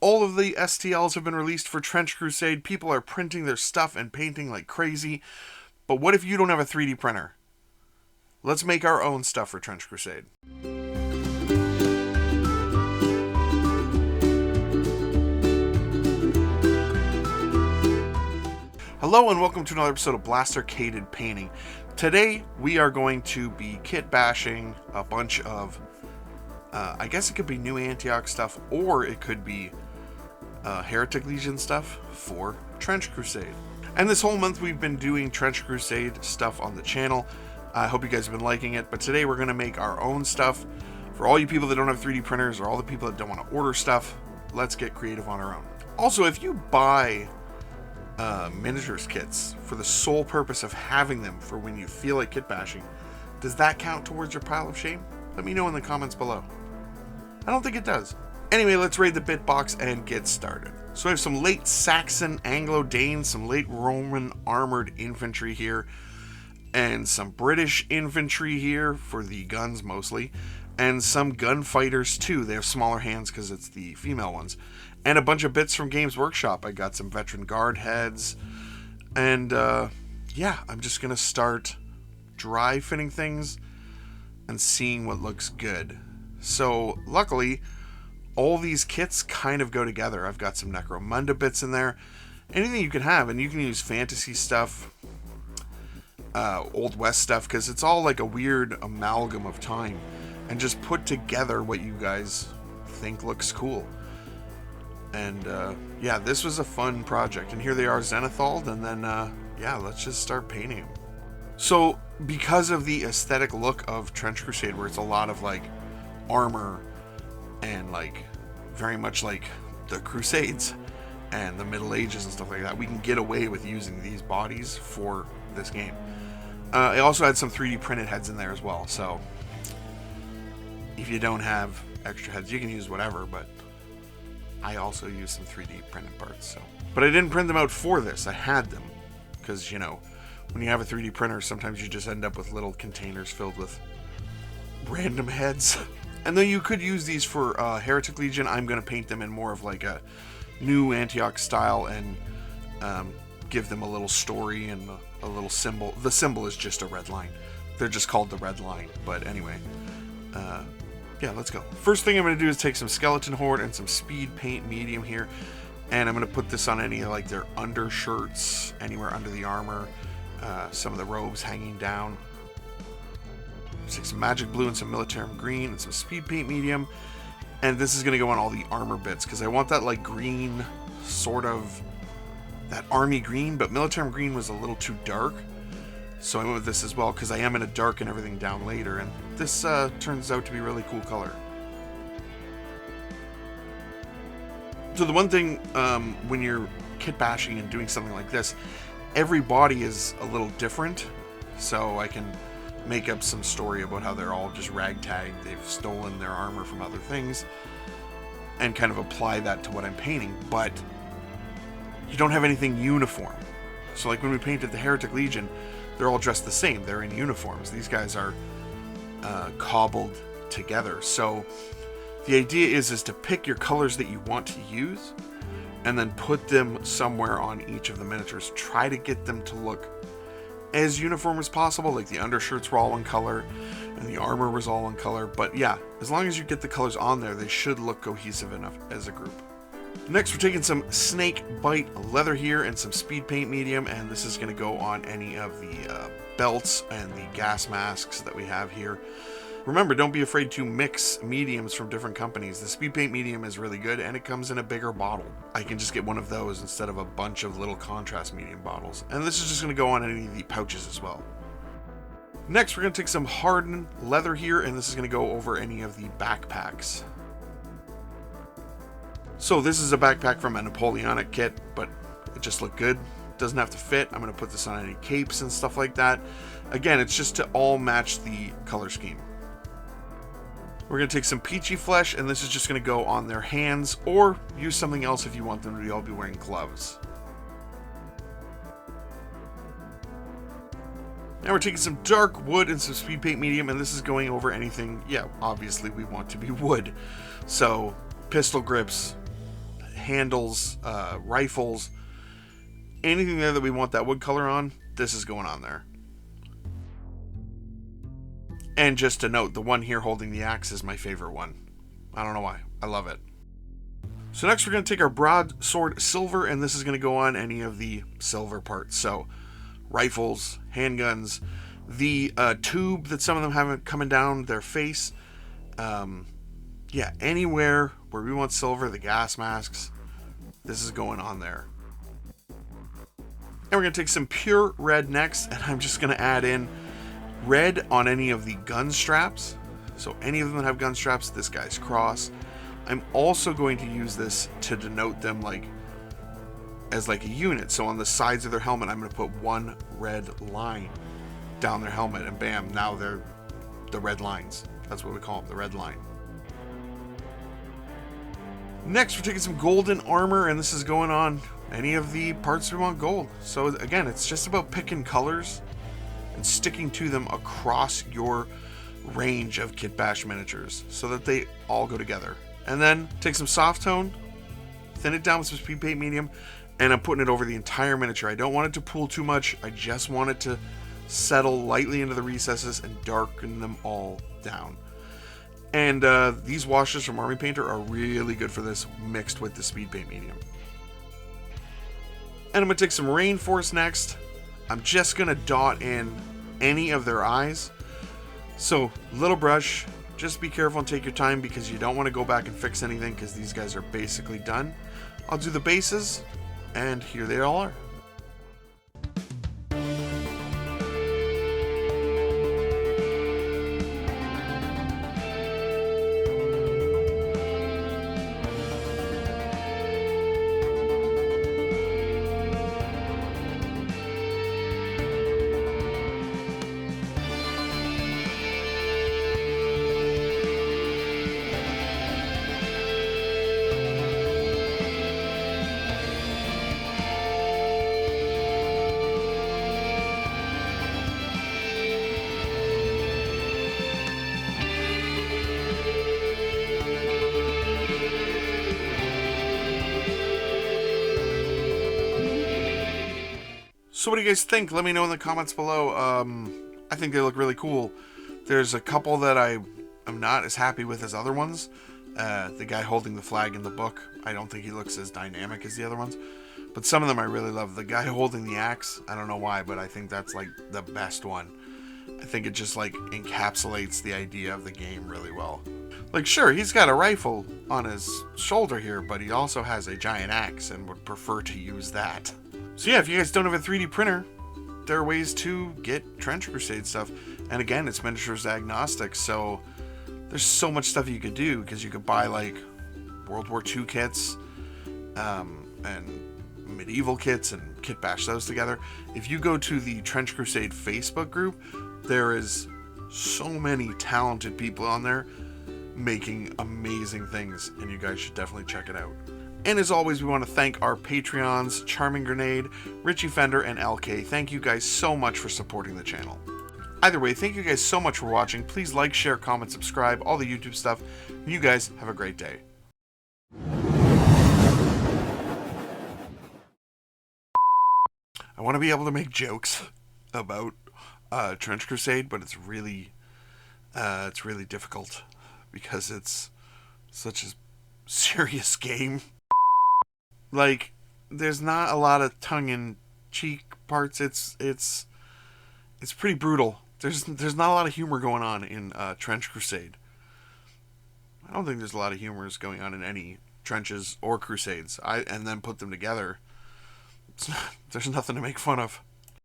all of the STLs have been released for Trench Crusade. People are printing their stuff and painting like crazy. But what if you don't have a 3D printer? Let's make our own stuff for Trench Crusade. Hello and welcome to another episode of Blast Arcaded Painting. Today we are going to be kit bashing a bunch of, I guess it could be new Antioch stuff, or it could be Heretic Legion stuff for Trench Crusade. And this whole month we've been doing Trench Crusade stuff on the channel. I hope you guys have been liking it, but today we're going to make our own stuff. For all you people that don't have 3D printers, or all the people that don't want to order stuff, let's get creative on our own. Also, if you buy miniatures kits for the sole purpose of having them for when you feel like kit bashing, does that count towards your pile of shame? Let me know in the comments below. I don't think it does. Anyway, let's raid the bit box and get started. So I have some late Saxon Anglo-Danes, some late Roman armored infantry here, and some British infantry here for the guns mostly, and some gunfighters too. They have smaller hands because it's the female ones. And a bunch of bits from Games Workshop. I got some veteran guard heads. And yeah, I'm just going to start dry fitting things and seeing what looks good. So luckily, all these kits kind of go together. I've got some Necromunda bits in there. Anything you can have, and you can use fantasy stuff, Old West stuff, because it's all like a weird amalgam of time. And just put together what you guys think looks cool. And yeah, this was a fun project, and here they are Zenithald, and then yeah, let's just start painting them. So because of the aesthetic look of Trench Crusade, where it's a lot of like armor and like very much like the Crusades and the Middle Ages and stuff like that, we can get away with using these bodies for this game. I also had some 3D printed heads in there as well, so if you don't have extra heads, you can use whatever, but I also used some 3D printed parts. So, but I didn't print them out for this. I had them because, you know, when you have a 3D printer, sometimes you just end up with little containers filled with random heads. And though you could use these for Heretic Legion, I'm going to paint them in more of like a new Antioch style and give them a little story and a little symbol. The symbol is just a red line. They're just called the red line. But anyway, yeah, let's go. First thing I'm going to do is take some Skeleton Horde and some Speed Paint Medium here, and I'm going to put this on any of like their undershirts, anywhere under the armor, some of the robes hanging down. Take some Magic Blue and some Militarum Green and some Speed Paint Medium, and this is going to go on all the armor bits because I want that like green, sort of that army green, but Militarum Green was a little too dark. So I went with this as well because I am going to darken everything down later, and this turns out to be a really cool color. So the one thing when you're kit bashing and doing something like this, every body is a little different, so I can make up some story about how they're all just ragtag, they've stolen their armor from other things, and kind of apply that to what I'm painting, but you don't have anything uniform. So like when we painted the Heretic Legion, they're all dressed the same. They're in uniforms. These guys are cobbled together. So the idea is to pick your colors that you want to use and then put them somewhere on each of the miniatures. Try to get them to look as uniform as possible. Like the undershirts were all one color and the armor was all one color. But yeah, as long as you get the colors on there, they should look cohesive enough as a group. Next, we're taking some Snake Bite leather here and some Speed Paint Medium, and this is going to go on any of the belts and the gas masks that we have here. Remember, don't be afraid to mix mediums from different companies. The Speed Paint Medium is really good, and it comes in a bigger bottle. I can just get one of those instead of a bunch of little contrast medium bottles. And this is just going to go on any of the pouches as well. Next, we're going to take some hardened leather here, and this is going to go over any of the backpacks. So this is a backpack from a Napoleonic kit, but it just looked good. Doesn't have to fit. I'm going to put this on any capes and stuff like that. Again, it's just to all match the color scheme. We're going to take some Peachy Flesh, and this is just going to go on their hands, or use something else if you want them to all be wearing gloves. Now we're taking some dark wood and some Speed Paint Medium, and this is going over anything. Yeah, obviously we want to be wood. So pistol grips, handles, rifles, anything there that we want that wood color on, this is going on there. And just to note, the one here holding the axe is my favorite one. I don't know why. I love it. So next we're going to take our broadsword silver, and this is going to go on any of the silver parts. So rifles, handguns, the tube that some of them have coming down their face. Yeah, anywhere where we want silver, the gas masks, this is going on there. And we're going to take some pure red next, and I'm just going to add in red on any of the gun straps. So any of them that have gun straps, this guy's cross. I'm also going to use this to denote them as a unit. So on the sides of their helmet, I'm going to put one red line down their helmet, and bam, now they're the red lines. That's what we call them, the red line. Next, we're taking some golden armor, and this is going on any of the parts we want gold. So again, it's just about picking colors and sticking to them across your range of Kit Bash miniatures so that they all go together. And then take some soft tone, thin it down with some speed paint medium, and I'm putting it over the entire miniature. I don't want it to pool too much. I just want it to settle lightly into the recesses and darken them all down. And these washes from Army Painter are really good for this, mixed with the speed paint medium. And I'm going to take some Rainforest next. I'm just going to dot in any of their eyes. So, little brush. Just be careful and take your time because you don't want to go back and fix anything because these guys are basically done. I'll do the bases, and here they all are. So what do you guys think? Let me know in the comments below. I think they look really cool. There's a couple that I am not as happy with as other ones. The guy holding the flag in the book, I don't think he looks as dynamic as the other ones. But some of them I really love. The guy holding the axe, I don't know why, but I think that's like the best one. I think it just like encapsulates the idea of the game really well. Like, sure, he's got a rifle on his shoulder here, but he also has a giant axe and would prefer to use that. So yeah, if you guys don't have a 3D printer, there are ways to get Trench Crusade stuff. And again, it's miniatures agnostic, so there's so much stuff you could do, because you could buy like World War II kits and medieval kits and kit bash those together. If you go to the Trench Crusade Facebook group, there is so many talented people on there making amazing things, and you guys should definitely check it out. And as always, we want to thank our Patreons, Charming Grenade, Richie Fender, and LK. Thank you guys so much for supporting the channel. Either way, thank you guys so much for watching. Please like, share, comment, subscribe, all the YouTube stuff. And you guys have a great day. I want to be able to make jokes about Trench Crusade, but it's really difficult because it's such a serious game. Like, there's not a lot of tongue-in-cheek parts. It's pretty brutal. There's not a lot of humor going on in Trench Crusade. I don't think there's a lot of humor going on in any Trenches or Crusades. And then put them together, there's nothing to make fun of.